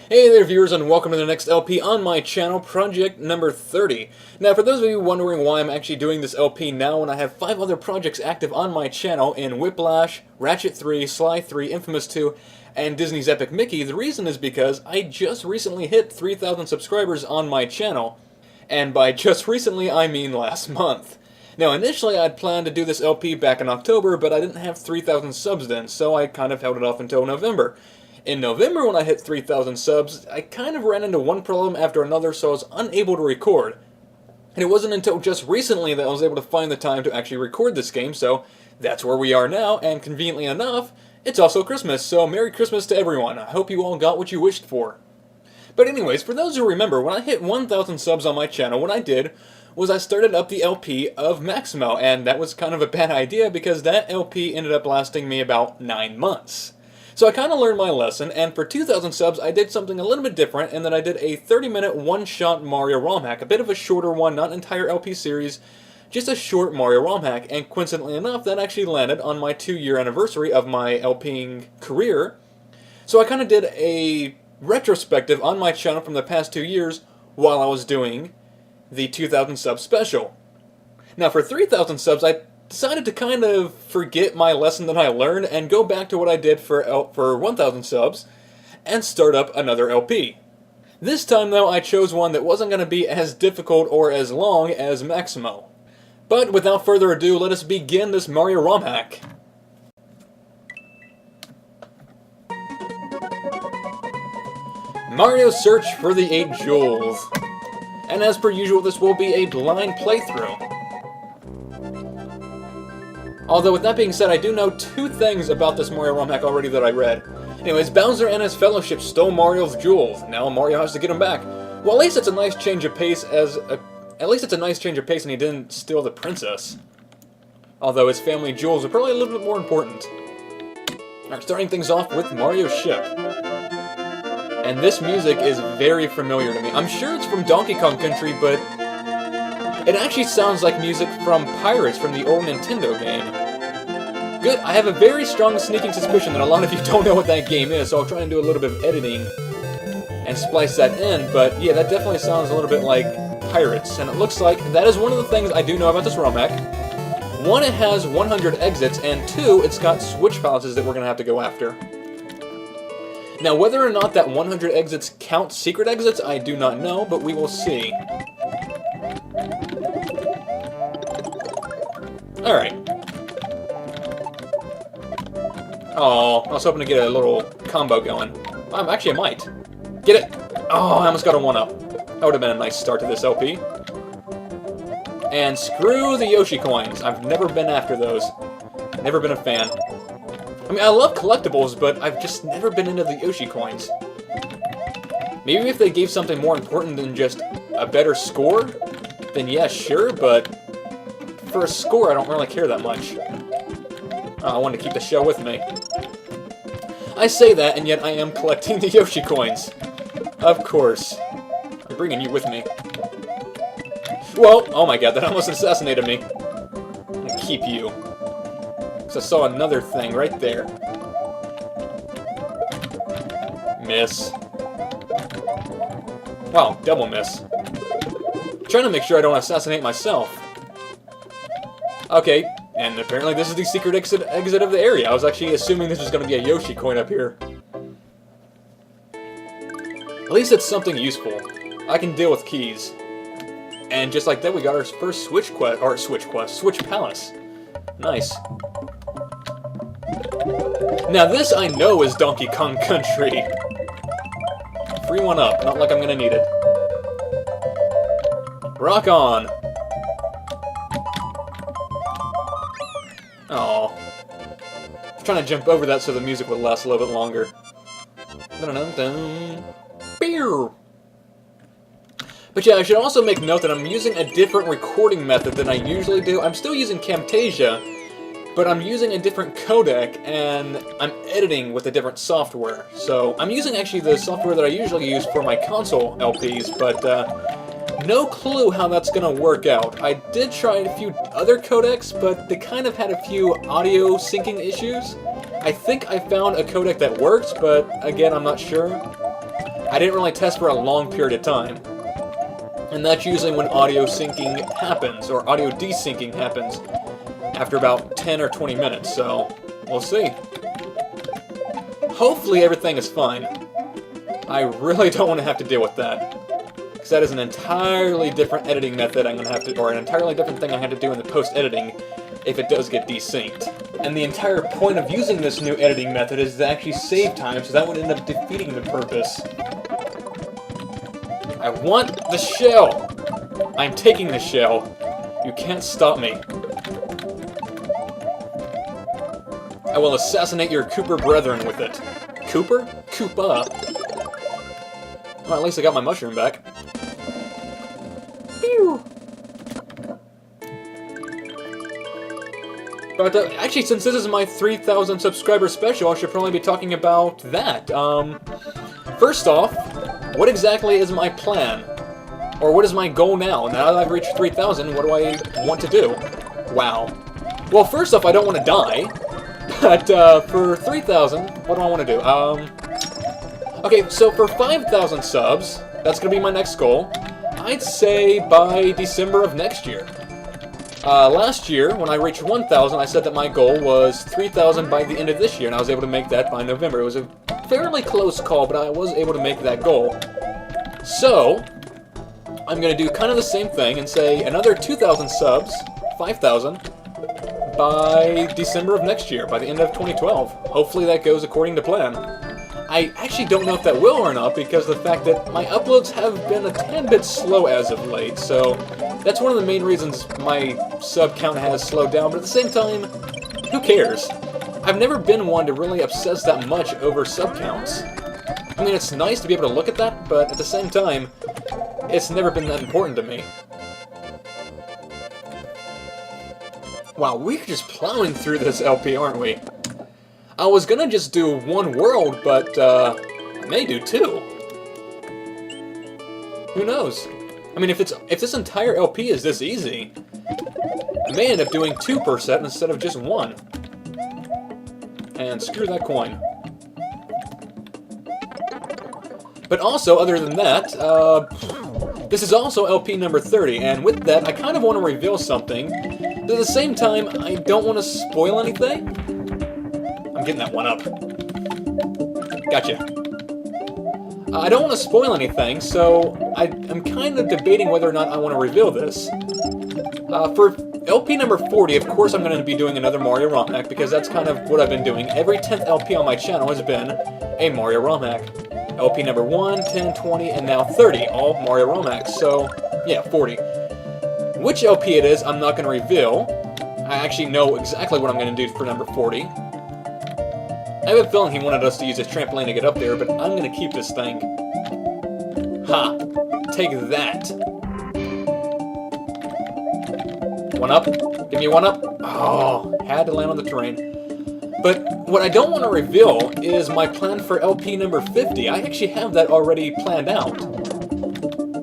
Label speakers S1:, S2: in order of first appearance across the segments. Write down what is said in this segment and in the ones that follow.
S1: Hey there viewers and welcome to the next LP on my channel, project number 30. Now for those of you wondering why I'm actually doing this LP now when I have 5 other projects active on my channel in Whiplash, Ratchet 3, Sly 3, Infamous 2, and Disney's Epic Mickey, the reason is because I just recently hit 3,000 subscribers on my channel. And by just recently I mean last month. Now initially I'd planned to do this LP back in October, but I didn't have 3,000 subs then, so I kind of held it off until November. In November, when I hit 3,000 subs, I kind of ran into one problem after another, so I was unable to record. And it wasn't until just recently that I was able to find the time to actually record this game, so that's where we are now, and conveniently enough, it's also Christmas, so Merry Christmas to everyone. I hope you all got what you wished for. But anyways, for those who remember, when I hit 1,000 subs on my channel, what I did was I started up the LP of Maximo, and that was kind of a bad idea because that LP ended up lasting me about 9 months. So I kind of learned my lesson, and for 2,000 subs I did something a little bit different, and then I did a 30-minute one-shot Mario ROM hack, a bit of a shorter one, not an entire LP series, just a short Mario ROM hack, and coincidentally enough, that actually landed on my 2-year anniversary of my LPing career. So I kind of did a retrospective on my channel from the past 2 years while I was doing the 2,000 sub special. Now for 3,000 subs, I decided to kind of forget my lesson that I learned and go back to what I did for 1,000 subs and start up another LP. This time though I chose one that wasn't going to be as difficult or as long as Maximo. But without further ado, let us begin this Mario ROM hack. Mario Search for the 8 Jewels. And as per usual, this will be a blind playthrough. Although with that being said, I do know 2 things about this Mario ROM hack already that I read. Anyways, Bowser and his fellowship stole Mario's jewels. Now Mario has to get them back. Well, at least it's a nice change of pace and he didn't steal the princess. Although his family jewels are probably a little bit more important. Alright, starting things off with Mario's ship. And this music is very familiar to me. I'm sure it's from Donkey Kong Country, but it actually sounds like music from Pirates from the old Nintendo game. Good, I have a very strong sneaking suspicion that a lot of you don't know what that game is, so I'll try and do a little bit of editing and splice that in, but yeah, that definitely sounds a little bit like Pirates, and it looks like that is one of the things I do know about this ROM hack. 1, it has 100 exits, and 2, it's got switch palaces that we're going to have to go after. Now, whether or not that 100 exits count secret exits, I do not know, but we will see. Alright. Oh, I was hoping to get a little combo going. Actually, I might. Get it! Oh, I almost got a 1-up. That would have been a nice start to this LP. And screw the Yoshi coins. I've never been after those. Never been a fan. I mean, I love collectibles, but I've just never been into the Yoshi coins. Maybe if they gave something more important than just a better score, then yeah, sure, but for a score, I don't really care that much. I wanted to keep the show with me. I say that, and yet I am collecting the Yoshi coins. Of course. I'm bringing you with me. Whoa! Oh my god, that almost assassinated me. I'm gonna keep you. Because I saw another thing right there. Miss. Wow, double miss. Trying to make sure I don't assassinate myself. Okay, and apparently this is the secret exit of the area. I was actually assuming this was going to be a Yoshi coin up here. At least it's something useful. I can deal with keys. And just like that, we got our first Switch Palace. Nice. Now this I know is Donkey Kong Country. Free 1-up, not like I'm gonna need it. Rock on! Oh, I'm trying to jump over that so the music would last a little bit longer. Dun-dun-dun-dun. Beer! But yeah, I should also make note that I'm using a different recording method than I usually do. I'm still using Camtasia, but I'm using a different codec, and I'm editing with a different software. So, I'm using actually the software that I usually use for my console LPs, but no clue how that's gonna work out. I did try a few other codecs, but they kind of had a few audio syncing issues. I think I found a codec that works, but again, I'm not sure. I didn't really test for a long period of time. And that's usually when audio syncing happens, or audio desyncing happens, after about 10 or 20 minutes, so we'll see. Hopefully everything is fine. I really don't want to have to deal with that. Because that is an entirely different editing method I'm going to have to, or an entirely different thing I have to do in the post-editing if it does get desynced. And the entire point of using this new editing method is to actually save time, so that would end up defeating the purpose. I want the shell! I'm taking the shell. You can't stop me. I will assassinate your Cooper brethren with it. Cooper? Koopa? Well, at least I got my mushroom back. Pew! But actually, since this is my 3,000 subscriber special, I should probably be talking about that. First off, what exactly is my plan? Or what is my goal now? Now that I've reached 3,000, what do I want to do? Wow. Well, first off, I don't want to die. But, for 3,000, what do I want to do? Okay, so for 5,000 subs, that's going to be my next goal. I'd say by December of next year. Last year, when I reached 1,000, I said that my goal was 3,000 by the end of this year, and I was able to make that by November. It was a fairly close call, but I was able to make that goal. So, I'm going to do kind of the same thing and say another 2,000 subs, 5,000, by December of next year, by the end of 2012. Hopefully that goes according to plan. I actually don't know if that will or not, because of the fact that my uploads have been a tad bit slow as of late, so that's one of the main reasons my sub count has slowed down, but at the same time, who cares? I've never been one to really obsess that much over sub counts. I mean, it's nice to be able to look at that, but at the same time, it's never been that important to me. Wow, we're just plowing through this LP, aren't we? I was gonna just do one world, but, I may do two. Who knows? I mean, if this entire LP is this easy, I may end up doing 2 per set instead of just 1. And screw that coin. But also, other than that, this is also LP number 30, and with that, I kind of want to reveal something, but at the same time, I don't want to spoil anything. I'm getting that one up. Gotcha. I don't want to spoil anything, so I'm kind of debating whether or not I want to reveal this. For LP number 40, of course I'm going to be doing another Mario ROM hack, because that's kind of what I've been doing. Every 10th LP on my channel has been a Mario ROM hack. LP number 1, 10, 20, and now 30, all Mario ROM hacks, so yeah, 40. Which LP it is, I'm not going to reveal. I actually know exactly what I'm going to do for number 40. I have a feeling he wanted us to use his trampoline to get up there, but I'm going to keep this thing. Ha! Take that! One up? Give me one up? Oh, had to land on the terrain. But what I don't want to reveal is my plan for LP number 50. I actually have that already planned out.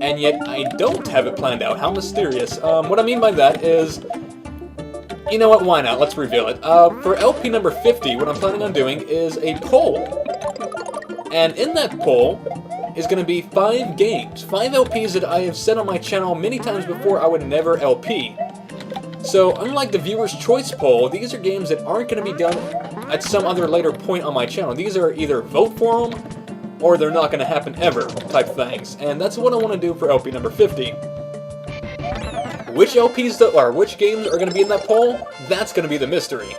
S1: And yet I don't have it planned out. How mysterious. What I mean by that is... You know what, why not? Let's reveal it. For LP number 50, what I'm planning on doing is a poll. And in that poll is going to be 5 games. 5 LPs that I have said on my channel many times before I would never LP. So, unlike the Viewer's Choice poll, these are games that aren't going to be done at some other later point on my channel. These are either vote for them, or they're not going to happen ever type things. And that's what I want to do for LP number 50. Which LPs, or which games are going to be in that poll? That's going to be the mystery.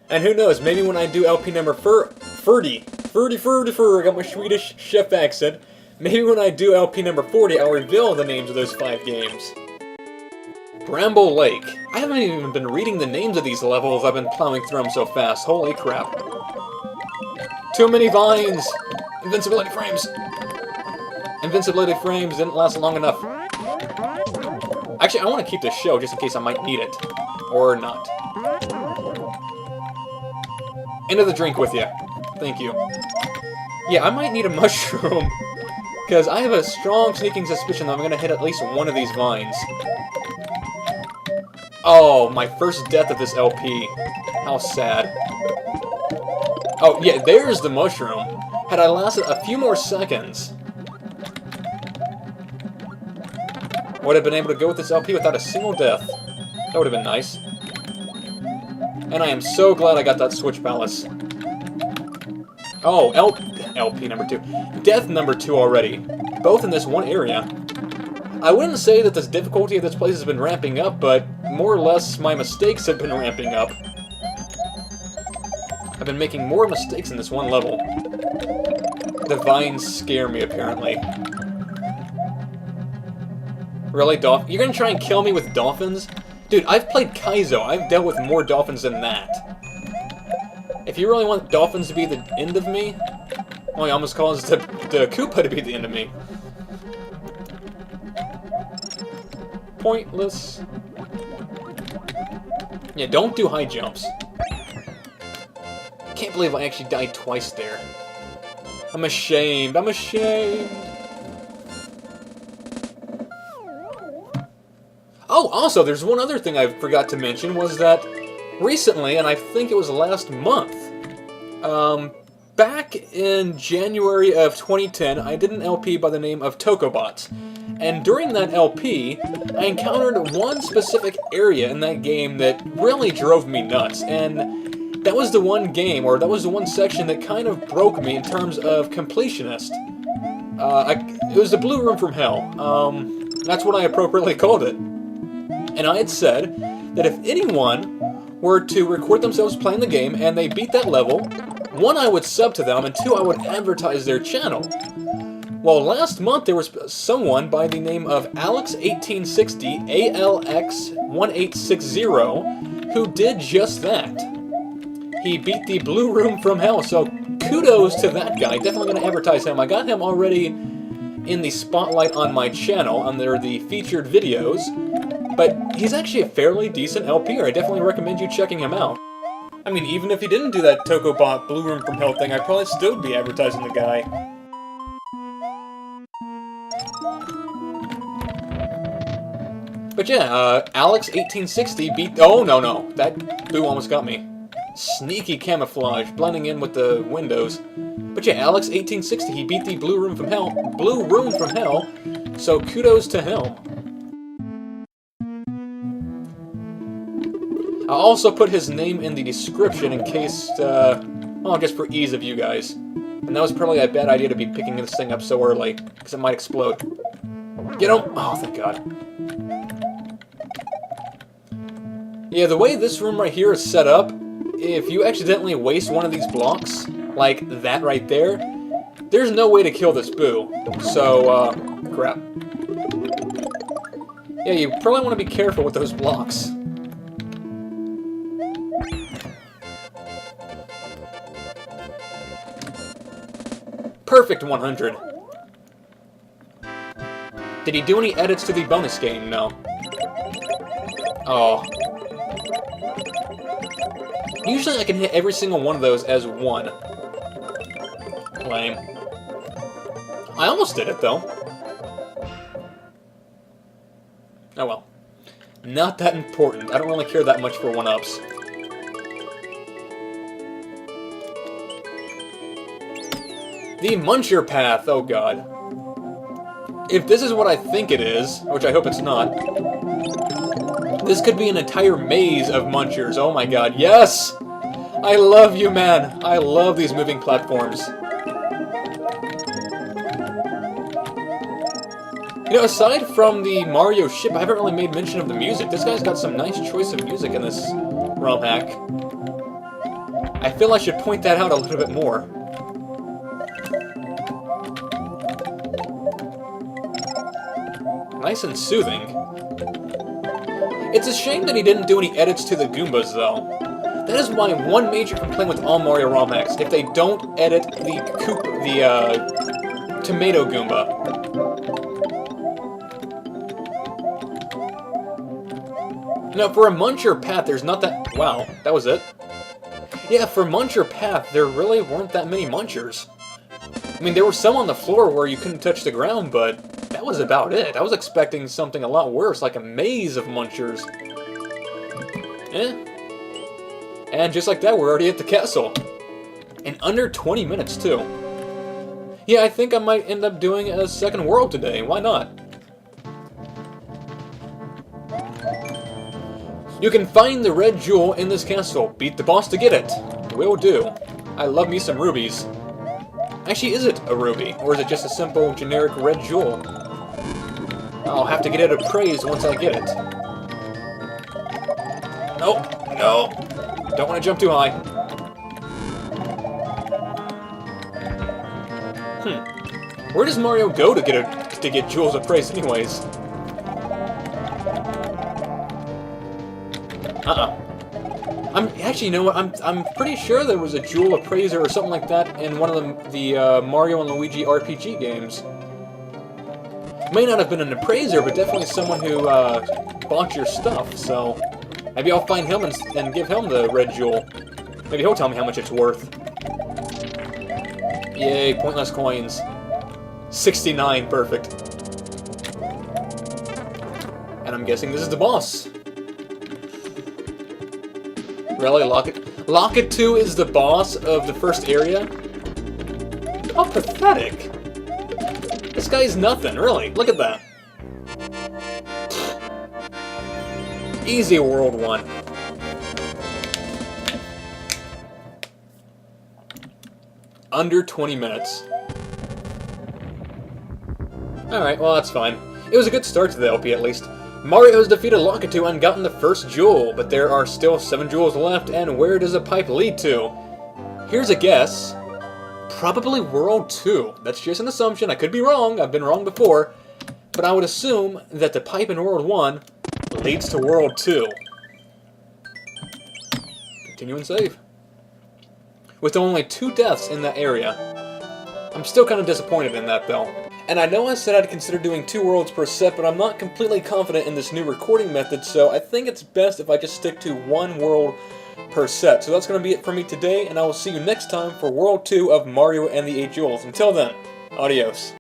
S1: And who knows, maybe when I do LP number 30, I got my Swedish chef accent, maybe when I do LP number 40, I'll reveal the names of those 5 games. Bramble Lake. I haven't even been reading the names of these levels, I've been plowing through them so fast, holy crap. Too many vines! Invincibility frames! Invincibility frames didn't last long enough. Actually, I want to keep this shell just in case I might need it. Or not. Into the drink with you. Thank you. Yeah, I might need a mushroom. Because I have a strong sneaking suspicion that I'm going to hit at least one of these vines. Oh, my first death of this LP. How sad. Oh, yeah, there's the mushroom. Had I lasted a few more seconds, would have been able to go with this LP without a single death. That would have been nice. And I am so glad I got that Switch Palace. Oh, LP number 2. Death number 2 already. Both in this one area. I wouldn't say that the difficulty of this place has been ramping up, but more or less my mistakes have been ramping up. I've been making more mistakes in this one level. The vines scare me, apparently. Really, Dolphin? You're gonna try and kill me with dolphins? Dude, I've played Kaizo. I've dealt with more dolphins than that. If you really want dolphins to be the end of me, well, he almost caused the Koopa to be the end of me. Pointless. Yeah, don't do high jumps. Can't believe I actually died twice there. I'm ashamed. I'm ashamed. Oh, also, there's one other thing I forgot to mention, was that recently, and I think it was last month, back in January of 2010, I did an LP by the name of Tokobots. And during that LP, I encountered one specific area in that game that really drove me nuts. And that was the one game, or that was the one section that kind of broke me in terms of completionist. It was the Blue Room from Hell. That's what I appropriately called it. And I had said that if anyone were to record themselves playing the game and they beat that level, 1, I would sub to them, and 2, I would advertise their channel. Well, last month there was someone by the name of Alex1860, ALX1860, who did just that. He beat the Blue Room from Hell, so kudos to that guy. Definitely going to advertise him. I got him already in the spotlight on my channel under the featured videos, but he's actually a fairly decent LPer. I definitely recommend you checking him out. I mean, even if he didn't do that Tokobot Blue Room from Hell thing, I'd probably still be advertising the guy. But yeah, Alex1860 beat... Oh, no. That boo almost got me. Sneaky camouflage, blending in with the windows. But yeah, Alex1860, he beat the Blue Room from Hell, so kudos to him. I'll also put his name in the description in case, well, just for ease of you guys. And that was probably a bad idea to be picking this thing up so early, because it might explode. Get him! Oh, thank God. Yeah, the way this room right here is set up, if you accidentally waste one of these blocks, like that right there, there's no way to kill this boo. So, crap. Yeah, you probably want to be careful with those blocks. Perfect 100. Did he do any edits to the bonus game? No. Oh. Usually I can hit every single one of those as 1. Lame. I almost did it, though. Oh well. Not that important. I don't really care that much for 1-ups. The Muncher Path, oh god. If this is what I think it is, which I hope it's not, this could be an entire maze of munchers. Oh my god, yes! I love you, man! I love these moving platforms. You know, aside from the Mario ship, I haven't really made mention of the music. This guy's got some nice choice of music in this ROM hack. I feel I should point that out a little bit more. Nice and soothing. It's a shame that he didn't do any edits to the Goombas, though. That is my one major complaint with all Mario ROM hacks, if they don't edit the Tomato Goomba. Now, for a Muncher Path, there's not that... Wow, that was it? Yeah, for Muncher Path, there really weren't that many Munchers. I mean, there were some on the floor where you couldn't touch the ground, but that was about it. I was expecting something a lot worse, like a maze of Munchers. Eh. And just like that, we're already at the castle. In under 20 minutes, too. Yeah, I think I might end up doing a second world today. Why not? You can find the red jewel in this castle. Beat the boss to get it. Will do. I love me some rubies. Actually, is it a ruby? Or is it just a simple, generic red jewel? I'll have to get it appraised once I get it. No, no! Don't want to jump too high. Where does Mario go to get jewels appraised anyways? Actually, you know what? I'm pretty sure there was a jewel appraiser or something like that in one of the Mario and Luigi RPG games. May not have been an appraiser, but definitely someone who bought your stuff. So maybe I'll find him and give him the red jewel. Maybe he'll tell me how much it's worth. Yay, pointless coins. 69, perfect. And I'm guessing this is the boss. Really? Locket 2 is the boss of the first area? How pathetic. This guy's nothing, really. Look at that. Easy World 1. Under 20 minutes. Alright, well that's fine. It was a good start to the LP at least. Mario has defeated Locket 2 and gotten the first jewel, but there are still 7 jewels left, and where does a pipe lead to? Here's a guess. Probably World 2. That's just an assumption. I could be wrong. I've been wrong before. But I would assume that the pipe in World 1 leads to World 2. Continue and save. With only 2 deaths in that area. I'm still kind of disappointed in that, though. And I know I said I'd consider doing 2 worlds per set, but I'm not completely confident in this new recording method, so I think it's best if I just stick to 1 world per set. So that's going to be it for me today, and I will see you next time for World 2 of Mario and the 8 Jewels. Until then, adios.